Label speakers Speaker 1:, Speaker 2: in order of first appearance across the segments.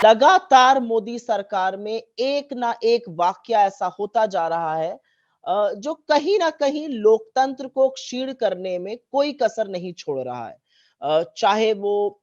Speaker 1: लगातार मोदी सरकार में एक ना एक वाक्य ऐसा होता जा रहा है जो कहीं ना कहीं लोकतंत्र को क्षीण करने में कोई कसर नहीं छोड़ रहा है। चाहे वो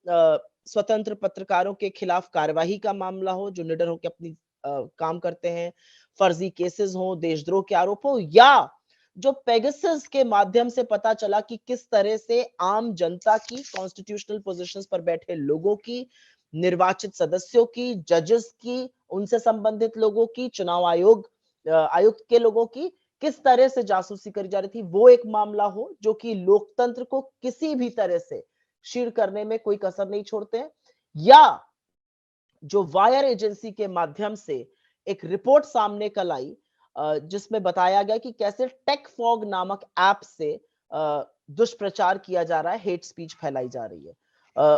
Speaker 1: स्वतंत्र पत्रकारों के खिलाफ कार्यवाही का मामला हो जो निडर होकर अपनी काम करते हैं, फर्जी केसेस हो, देशद्रोह के आरोप हो, या जो पेगासस के माध्यम से पता चला कि किस तरह से आम जनता की, कॉन्स्टिट्यूशनल पोजीशंस पर बैठे लोगों की, निर्वाचित सदस्यों की, जजेस की, उनसे संबंधित लोगों की, चुनाव आयुक्त के लोगों की किस तरह से जासूसी करी जा रही थी, वो एक मामला हो जो कि लोकतंत्र को किसी भी तरह से क्षीण करने में कोई कसर नहीं छोड़ते हैं, या जो वायर एजेंसी के माध्यम से एक रिपोर्ट सामने कल आई जिसमें बताया गया कि कैसे टेक फॉग नामक ऐप से दुष्प्रचार किया जा रहा है, हेट स्पीच फैलाई जा रही है।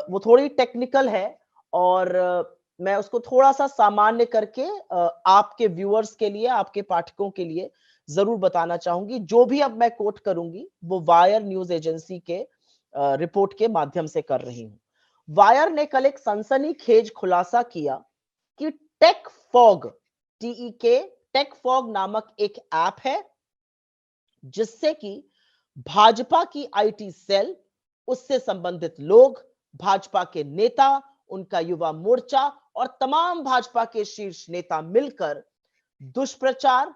Speaker 1: वो थोड़ी टेक्निकल है और मैं उसको थोड़ा सा सामान्य करके आपके व्यूअर्स के लिए, आपके पाठकों के लिए जरूर बताना चाहूंगी। जो भी अब मैं कोट करूंगी वो वायर न्यूज एजेंसी के रिपोर्ट के माध्यम से कर रही हूं। वायर ने कल एक सनसनीखेज खुलासा किया कि टेक फॉग, टीईके, टेक फॉग नामक एक ऐप है जिससे कि भाजपा की आईटी सेल, उससे संबंधित लोग, भाजपा के नेता, उनका युवा मोर्चा और तमाम भाजपा के शीर्ष नेता मिलकर दुष्प्रचार,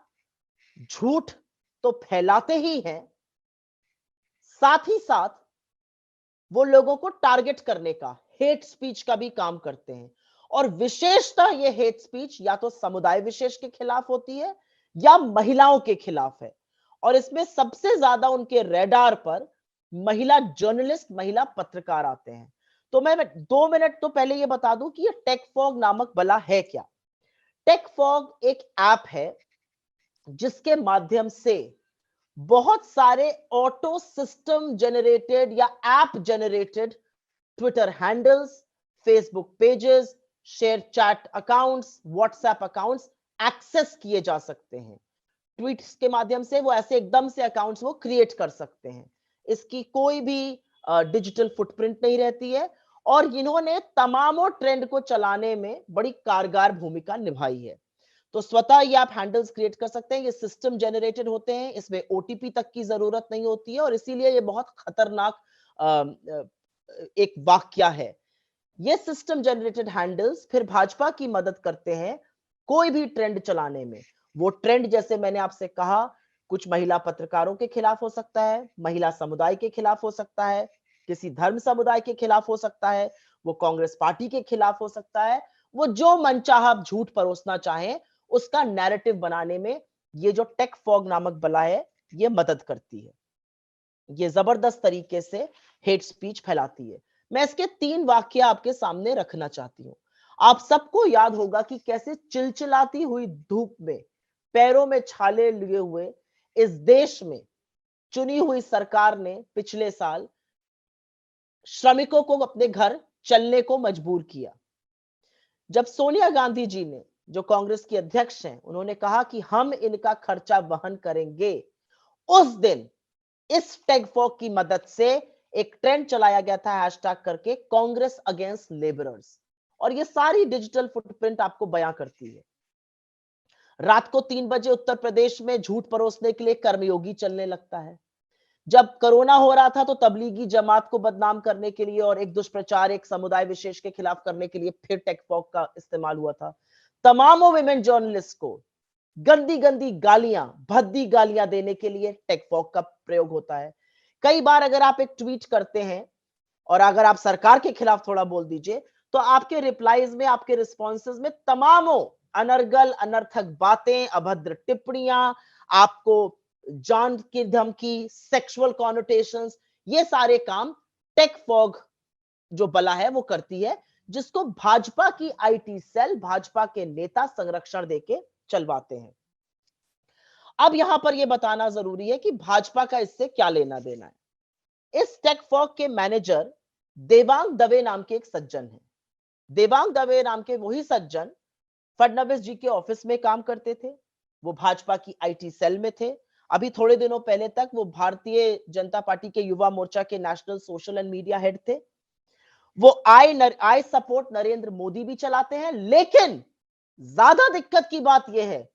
Speaker 1: झूठ तो फैलाते ही हैं, साथ ही साथ वो लोगों को टारगेट करने का, हेट स्पीच का भी काम करते हैं। और विशेषतः ये हेट स्पीच या तो समुदाय विशेष के खिलाफ होती है या महिलाओं के खिलाफ है। और इसमें सबसे ज्यादा उनके रेडार पर महिला जर्नलिस्ट, महिला पत्रकार आते हैं। तो मैं 2 मिनट तो पहले ये बता दूं कि ये टेक फॉग नामक बला है क्या। टेक फॉग एक ऐप है जिसके माध्यम से बहुत सारे ऑटो सिस्टम जनरेटेड या app generated Twitter handles, Facebook pages, ShareChat accounts, WhatsApp accounts access किए जा सकते हैं। ट्वीट्स के माध्यम से वो ऐसे एकदम से अकाउंट्स वो क्रिएट कर सकते हैं। इसकी कोई भी डिजिटल फुटप्रिंट नहीं रहती है और इन्होंने तमामों ट्रेंड को चलाने में बड़ी कारगर भूमिका निभाई है। तो स्वतः ये आप हैंडल्स क्रिएट कर सकते हैं, ये सिस्टम जनरेटेड होते हैं, इसमें ओटीपी तक की जरूरत नहीं होती है और इसीलिए ये बहुत खतरनाक एक वाक्या है। ये सिस्टम जनरेटेड हैंडल्स फिर भाजपा की मदद करते हैं कोई भी ट्रेंड चलाने में। वो ट्रेंड, जैसे मैंने आपसे कहा, कुछ महिला पत्रकारों के खिलाफ हो सकता है, महिला समुदाय के खिलाफ हो सकता है, किसी धर्म समुदाय के खिलाफ हो सकता है, वो कांग्रेस पार्टी के खिलाफ हो सकता है। वो जो मनचाहा झूठ परोसना चाहे उसका नैरेटिव बनाने में ये जो टेक फॉग नामक बला है ये मदद करती है। ये जबरदस्त तरीके से हेट स्पीच फैलाती है। मैं इसके 3 वाक्य आपके सामने रखना चाहती हूँ। आप सबको याद होगा कि कैसे चिलचिलाती हुई धूप में, पैरों में छाले लिए हुए इस देश में चुनी हुई सरकार ने पिछले साल श्रमिकों को अपने घर चलने को मजबूर किया। जब सोनिया गांधी जी ने, जो कांग्रेस की अध्यक्ष हैं, उन्होंने कहा कि हम इनका खर्चा वहन करेंगे, उस दिन इस टैग फॉग की मदद से एक ट्रेंड चलाया गया था हैशटैग करके, कांग्रेस अगेंस्ट लेबरर्स। और ये सारी डिजिटल फुटप्रिंट आपको बयां करती है। रात को 3 बजे उत्तर प्रदेश में झूठ परोसने के लिए कर्मयोगी चलने लगता है। जब कोरोना हो रहा था तो तबलीगी जमात को बदनाम करने के लिए और एक दुष्प्रचार एक समुदाय विशेष के खिलाफ करने के लिए फिर टेक फॉग का इस्तेमाल हुआ था। तमामों विमेन जर्नलिस्ट को गंदी गंदी गालियां, भद्दी गालियां देने के लिए टेक फॉग का प्रयोग होता है। कई बार अगर आप एक ट्वीट करते हैं और अगर आप सरकार के खिलाफ थोड़ा बोल दीजिए तो आपके रिप्लाईज में, आपके रिस्पॉन्सेज में तमामों अनर्गल अनर्थक बातें, अभद्र टिप्पणियां, आपको जान की धमकी, सेक्सुअल कॉनोटेशंस, ये सारे काम टेक फॉग जो बला है वो करती है, जिसको भाजपा की आईटी सेल, भाजपा के नेता संरक्षण देके चलवाते हैं। अब यहां पर यह बताना जरूरी है कि भाजपा का इससे क्या लेना देना है। इस टेक फॉग के मैनेजर देवांग दवे नाम के एक सज्जन हैं। देवांग दवे नाम के वही सज्जन फडणवीस जी के ऑफिस में काम करते थे। वो भाजपा की आईटी सेल में थे। अभी थोड़े दिनों पहले तक वो भारतीय जनता पार्टी के युवा मोर्चा के national social and media head थे। वो आई सपोर्ट नरेंद्र मोदी भी चलाते हैं। लेकिन ज्यादा दिक्कत की बात यह है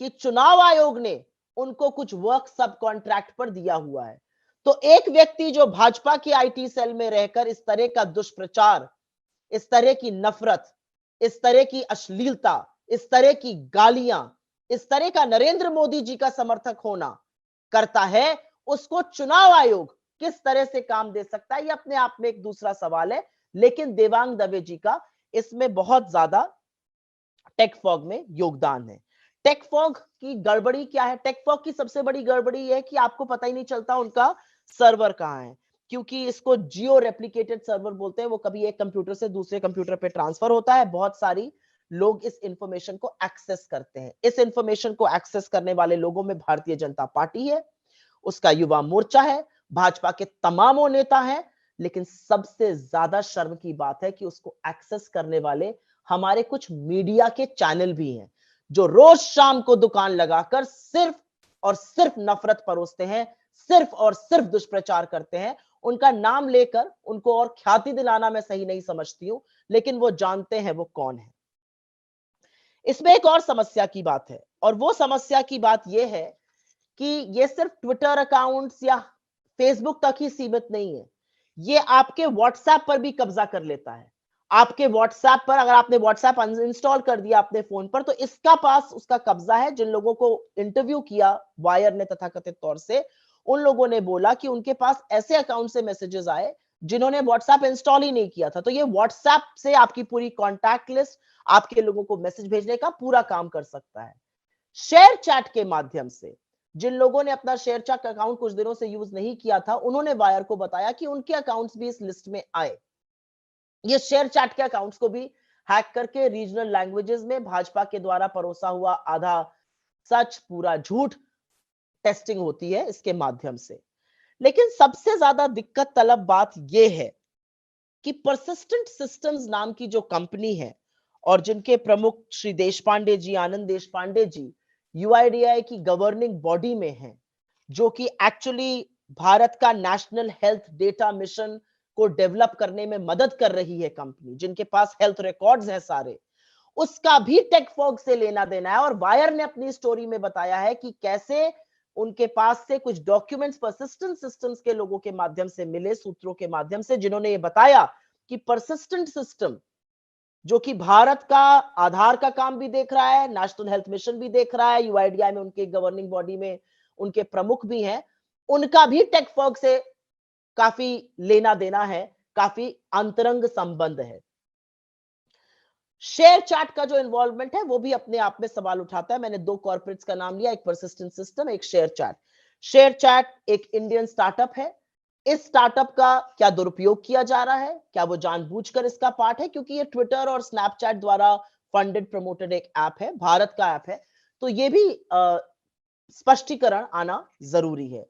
Speaker 1: कि चुनाव आयोग ने उनको कुछ वर्क सब कॉन्ट्रैक्ट पर दिया हुआ है। तो एक व्यक्ति जो भाजपा की आईटी सेल में रहकर इस तरह का दुष्प्रचार, इस तरह की नफरत, इस तरह की अश्लीलता, इस तरह की गालियां, इस तरह का नरेंद्र मोदी जी का समर्थक होना करता है, उसको चुनाव आयोग किस तरह से काम दे सकता है, ये अपने आप में एक दूसरा सवाल है। लेकिन देवांग दवे जी का इसमें बहुत ज्यादा टेक फॉग में योगदान है। टेक फॉग की गड़बड़ी क्या है? टेक फॉग की सबसे बड़ी गड़बड़ी यह है कि आपको पता ही नहीं चलता उनका सर्वर कहां है, क्योंकि इसको जियो रेप्लिकेटेड सर्वर बोलते हैं। वो कभी एक कंप्यूटर से दूसरे कंप्यूटर पे ट्रांसफर होता है। बहुत सारी लोग इस इंफॉर्मेशन को एक्सेस करते हैं। इस इंफॉर्मेशन को एक्सेस करने वाले लोगों में भारतीय जनता पार्टी है, उसका युवा मोर्चा है, भाजपा के तमामों नेता हैं। लेकिन सबसे ज्यादा शर्म की बात है कि उसको एक्सेस करने वाले हमारे कुछ मीडिया के चैनल भी हैं, जो रोज शाम को दुकान लगाकर सिर्फ और सिर्फ नफरत परोसते हैं, सिर्फ और सिर्फ दुष्प्रचार करते हैं। उनका नाम लेकर उनको और ख्याति दिलाना मैं सही नहीं समझती हूं, लेकिन वो जानते हैं वो कौन है। इसमें एक और समस्या की बात है, और वो समस्या की बात यह है कि ये सिर्फ ट्विटर अकाउंट्स या फेसबुक तक ही सीमित नहीं है, ये आपके व्हाट्सएप पर भी कब्जा कर लेता है। आपके व्हाट्सएप पर, अगर आपने व्हाट्सएप अनइंस्टॉल कर दिया अपने फोन पर, तो इसका पास उसका कब्जा है। जिन लोगों को इंटरव्यू किया वायर ने तथाकथित तौर से, उन लोगों ने बोला कि उनके पास ऐसे अकाउंट से मैसेजेस आए जिन्होंने व्हाट्सएप इंस्टॉल ही नहीं किया था। तो ये व्हाट्सएप से आपकी पूरी कॉन्टैक्ट लिस्ट, आपके लोगों को मैसेज भेजने का पूरा काम कर सकता है। शेयर चैट के माध्यम से जिन लोगों ने अपना शेयर चैट अकाउंट कुछ दिनों से यूज नहीं किया था, उन्होंने वायर को बताया कि उनके अकाउंट्स भी इस लिस्ट में आए। ये शेयर चैट के अकाउंट्स को भी हैक करके रीजनल लैंग्वेजेस में भाजपा के द्वारा परोसा हुआ आधा सच पूरा झूठ टेस्टिंग होती है इसके माध्यम से। लेकिन सबसे ज्यादा दिक्कत तलब बात यह है कि परसिस्टेंट सिस्टम्स नाम की जो कंपनी है, और जिनके प्रमुख श्री देशपांडे जी, आनंद देशपांडे जी, यूआईडीआई की गवर्निंग बॉडी में हैं, जो कि एक्चुअली भारत का नेशनल हेल्थ डेटा मिशन को डेवलप करने में मदद कर रही है कंपनी, जिनके पास हेल्थ रिकॉर्ड्स हैं सारे, उसका भी टेक फॉग से लेना देना है। और वायर ने अपनी स्टोरी में बताया है कि कैसे उनके पास से कुछ डॉक्यूमेंट्स परसिस्टेंट सिस्टम्स के लोगों के माध्यम से मिले, सूत्रों के माध्यम से, जिन्होंने ये बताया कि परसिस्टेंट सिस्टम, जो कि भारत का आधार का काम भी देख रहा है, नेशनल हेल्थ मिशन भी देख रहा है, यूआईडीआई में उनके गवर्निंग बॉडी में उनके प्रमुख भी हैं, उनका भी टेक फॉग से काफी लेना देना है, काफी अंतरंग संबंध है। शेयर चैट का जो इन्वॉल्वमेंट है वो भी अपने आप में सवाल उठाता है। मैंने दो कॉर्पोरेट्स का नाम लिया, एक परसिस्टेंट सिस्टम, एक शेयर चैट। शेयर चैट एक इंडियन स्टार्टअप है। इस स्टार्टअप का क्या दुरुपयोग किया जा रहा है? क्या वो जानबूझकर इसका पार्ट है? क्योंकि ये ट्विटर और स्नैपचैट द्वारा फंडेड प्रमोटेड एक ऐप है, भारत का ऐप है, तो ये भी स्पष्टीकरण आना जरूरी है।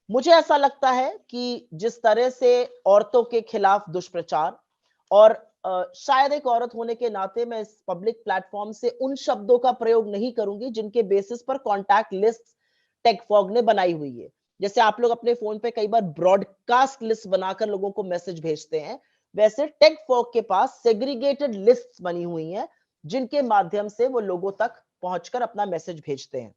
Speaker 1: मुझे ऐसा लगता है कि जिस तरह से औरतों के खिलाफ दुष्प्रचार, और शायद एक औरत होने के नाते मैं इस पब्लिक प्लेटफॉर्म से उन शब्दों का प्रयोग नहीं करूंगी जिनके बेसिस पर कॉन्टैक्ट लिस्ट टेक फॉग ने बनाई हुई है। जैसे आप लोग अपने फोन पे कई बार ब्रॉडकास्ट लिस्ट बनाकर लोगों को मैसेज भेजते हैं, वैसे टेक फॉग के पास सेग्रीगेटेड लिस्ट बनी हुई हैं, जिनके माध्यम से वो लोगों तक पहुंचकर अपना मैसेज भेजते हैं।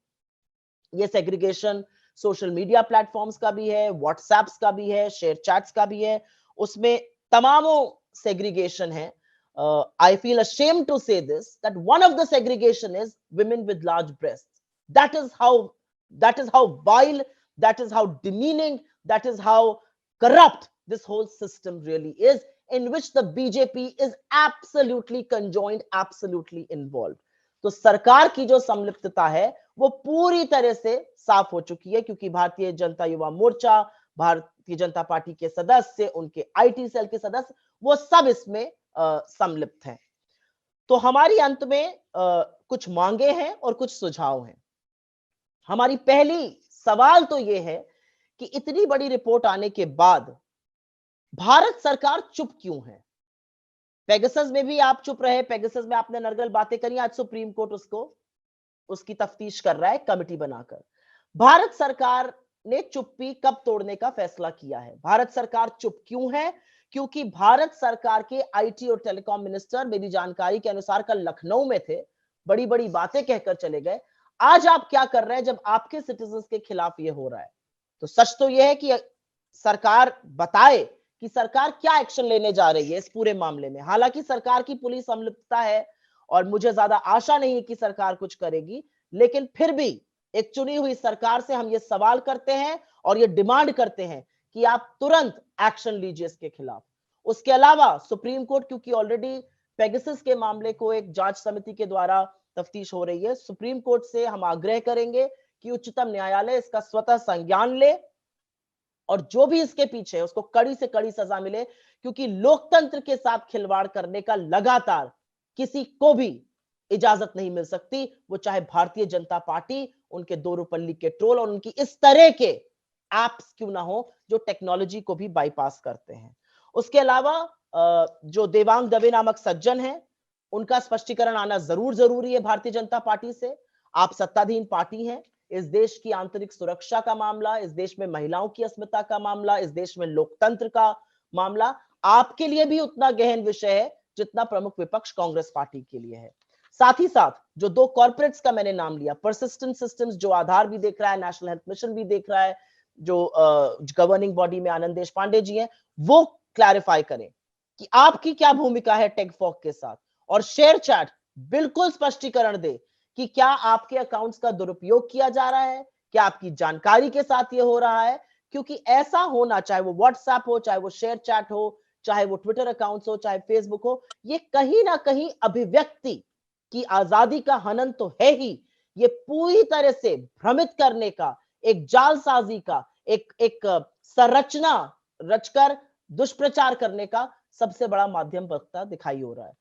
Speaker 1: ये सेग्रीगेशन सोशल मीडिया प्लेटफॉर्म्स का भी है, व्हाट्सएप्स का भी है, शेयर चैट्स का भी है, उसमें तमामों सेग्रीगेशन है। I feel ashamed to say this, that one of the segregation is women with large breasts. That is how that is how vile, that is how demeaning, that is how corrupt this whole system really is, in which the BJP is absolutely conjoined, absolutely involved. तो सरकार की जो संलिप्तता है वो पूरी तरह से साफ हो चुकी है, क्योंकि भारतीय जनता युवा मोर्चा, भारतीय जनता पार्टी के सदस्य, उनके आईटी सेल के सदस्य, वो सब इसमें सम्मिलित हैं। तो हमारी अंत में कुछ मांगे हैं और कुछ सुझाव हैं। हमारी पहली सवाल तो यह है कि इतनी बड़ी रिपोर्ट आने के बाद भारत सरकार चुप क्यों है? पेगासस में भी आप चुप रहे, पेगासस में आपने नरगल बातें करी, आज सुप्रीम कोर्ट उसकी तफ्तीश कर रहा है कमेटी बनाकर। भारत सरकार ने चुप्पी कब तोड़ने का फैसला किया है। भारत सरकार चुप क्यों है? क्योंकि भारत सरकार के आईटी और टेलीकॉम मिनिस्टर मेरी जानकारी के अनुसार कल लखनऊ में थे, बड़ी-बड़ी बातें कहकर चले गए। आज आप क्या कर रहे हैं जब आपके सिटीजंस के खिलाफ ये हो रहा है? तो सच तो यह है कि सरकार बताए कि सरकार क्या एक्शन लेने जा रही है इस पूरे मामले में। हालांकि सरकार की पुलिस संलिप्तता है और मुझे ज्यादा आशा नहीं है कि सरकार कुछ करेगी, लेकिन फिर भी एक चुनी हुई सरकार से हम ये सवाल करते हैं और ये डिमांड करते हैं कि आप तुरंत एक्शन लीजिए इसके खिलाफ। उसके अलावा सुप्रीम कोर्ट, क्योंकि ऑलरेडी पेगासस के मामले को एक जांच समिति के द्वारा तफ्तीश हो रही है, सुप्रीम कोर्ट से हम आग्रह करेंगे कि उच्चतम न्यायालय इसका स्वतः संज्ञान ले और जो भी इसके पीछे है उसको कड़ी से कड़ी सजा मिले, क्योंकि लोकतंत्र के साथ खिलवाड़ करने का लगातार किसी को भी इजाजत नहीं मिल सकती, वो चाहे भारतीय जनता पार्टी, उनके दोरूपल्ली के ट्रोल और उनकी इस तरह के एप्स क्यों ना हो जो टेक्नोलॉजी को भी बाईपास करते हैं। उसके अलावा जो देवांग दवे नामक सज्जन है, उनका स्पष्टीकरण आना जरूर जरूरी है भारतीय जनता पार्टी से। आप सत्ताधीन पार्टी हैं, इस देश की आंतरिक सुरक्षा का मामला, इस देश में महिलाओं की अस्मिता का मामला, इस देश में लोकतंत्र का मामला आपके लिए भी उतना गहन विषय है जितना प्रमुख विपक्ष कांग्रेस पार्टी के लिए है। साथ ही साथ जो दो कॉर्पोरेट्स का मैंने नाम लिया, परसिस्टेंट सिस्टम्स जो आधार भी देख रहा है, नेशनल हेल्थ मिशन भी देख रहा है, जो गवर्निंग बॉडी में आनंद देश पांडे जी हैं, वो क्लैरिफाई करें कि आपकी क्या भूमिका है टेकफॉक के साथ, और शेयर चैट बिल्कुल स्पष्टीकरण दे कि क्या आपके अकाउंट्स का दुरुपयोग किया जा रहा है, क्या आपकी जानकारी के साथ ये हो रहा है, क्योंकि ऐसा होना, चाहे वो व्हाट्सएप हो, चाहे वो शेयर चैट हो, चाहे वो ट्विटर अकाउंट्स हो, चाहे फेसबुक हो, ये कहीं ना कहीं अभिव्यक्ति की आजादी का हनन तो है ही, ये पूरी तरह से भ्रमित करने का, एक जालसाजी का, एक संरचना रचकर दुष्प्रचार करने का सबसे बड़ा माध्यम बनता दिखाई हो रहा है।